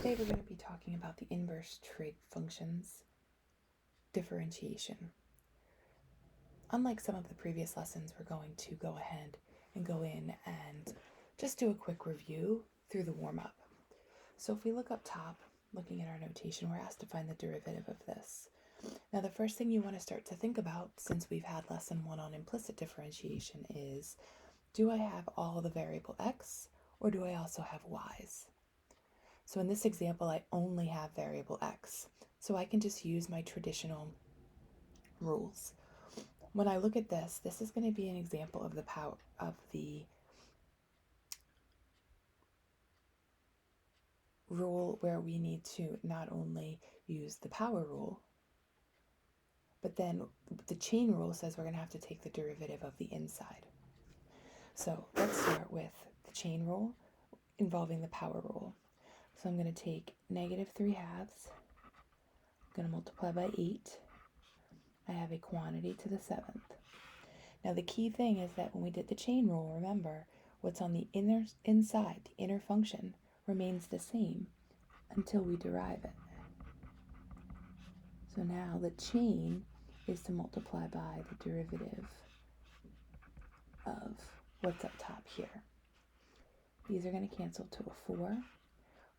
Today we're going to be talking about the inverse trig functions differentiation. Unlike some of the previous lessons, we're going to go ahead and go in and just do a quick review through the warm-up. So if we look up top, looking at our notation, we're asked to find the derivative of this. Now the first thing you want to start to think about, since we've had lesson 1 on implicit differentiation, is do I have all the variable x or do I also have y's? So in this example, I only have variable x, so I can just use my traditional rules. When I look at this, this is going to be an example of the power of the rule where we need to not only use the power rule, but then the chain rule says we're going to have to take the derivative of the inside. So let's start with the chain rule involving the power rule. So I'm going to take negative 3/2. I'm going to multiply by 8. I have a quantity to the 7th. Now the key thing is that when we did the chain rule, remember, what's on the inside, the inner function, remains the same until we derive it. So now the chain is to multiply by the derivative of what's up top here. These are going to cancel to a 4,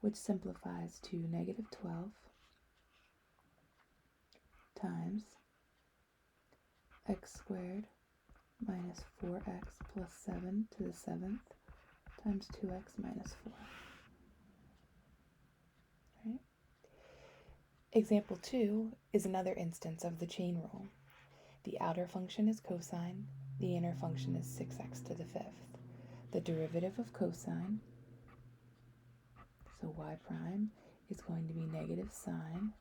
which simplifies to negative 12 times x squared minus 4x plus 7 to the 7th times 2x minus 4. Right? Example 2 is another instance of the chain rule. The outer function is cosine, the inner function is 6x to the 5th. The derivative of cosine, so y prime, is going to be negative sine.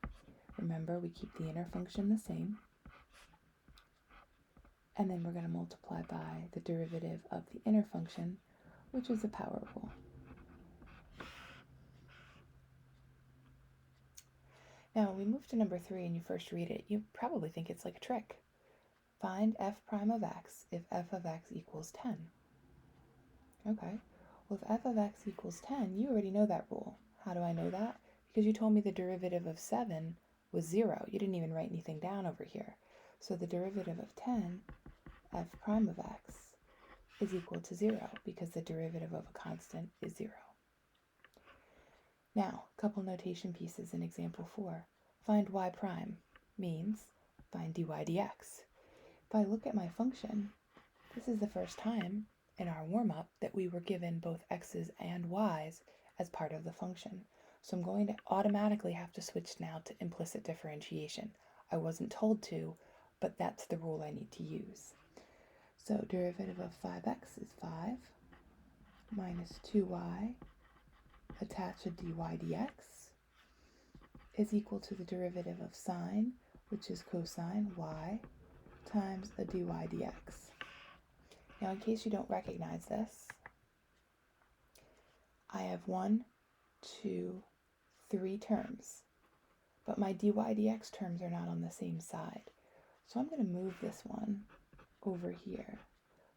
Remember, we keep the inner function the same. And then we're going to multiply by the derivative of the inner function, which is the power rule. Now, when we move to number 3 and you first read it, you probably think it's like a trick. Find f prime of x if f of x equals 10. Okay, well, if f of x equals 10, you already know that rule. How do I know that? Because you told me the derivative of 7 was 0. You didn't even write anything down over here. So the derivative of 10, f prime of x, is equal to 0 because the derivative of a constant is 0. Now, a couple notation pieces in example 4. Find y prime means find dy dx. If I look at my function, this is the first time in our warm-up that we were given both x's and y's as part of the function. So I'm going to automatically have to switch now to implicit differentiation. I wasn't told to, but that's the rule I need to use. So derivative of 5x is 5 minus 2y attach a dy dx is equal to the derivative of sine, which is cosine y, times a dy dx. Now, in case you don't recognize this, I have 1, 2, 3 terms, but my dy dx terms are not on the same side. So I'm going to move this one over here,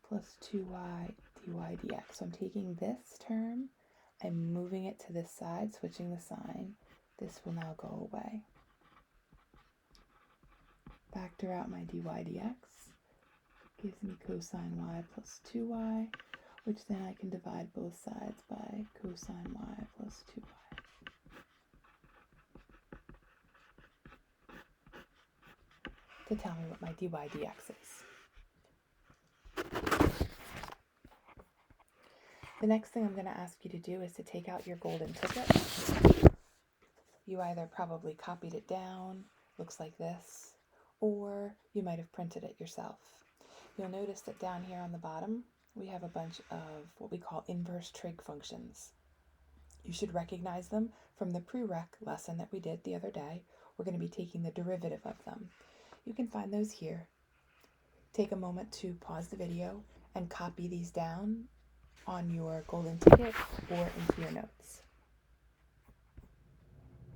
plus 2y dy dx. So I'm taking this term, I'm moving it to this side, switching the sign. This will now go away. Factor out my dy dx, gives me cosine y plus 2y, which then I can divide both sides by cosine y plus 2y. To tell me what my dy dx is. The next thing I'm going to ask you to do is to take out your golden ticket. You either probably copied it down, looks like this, or you might have printed it yourself. You'll notice that down here on the bottom, we have a bunch of what we call inverse trig functions. You should recognize them from the prereq lesson that we did the other day. We're going to be taking the derivative of them. You can find those here. Take a moment to pause the video and copy these down on your golden ticket or into your notes.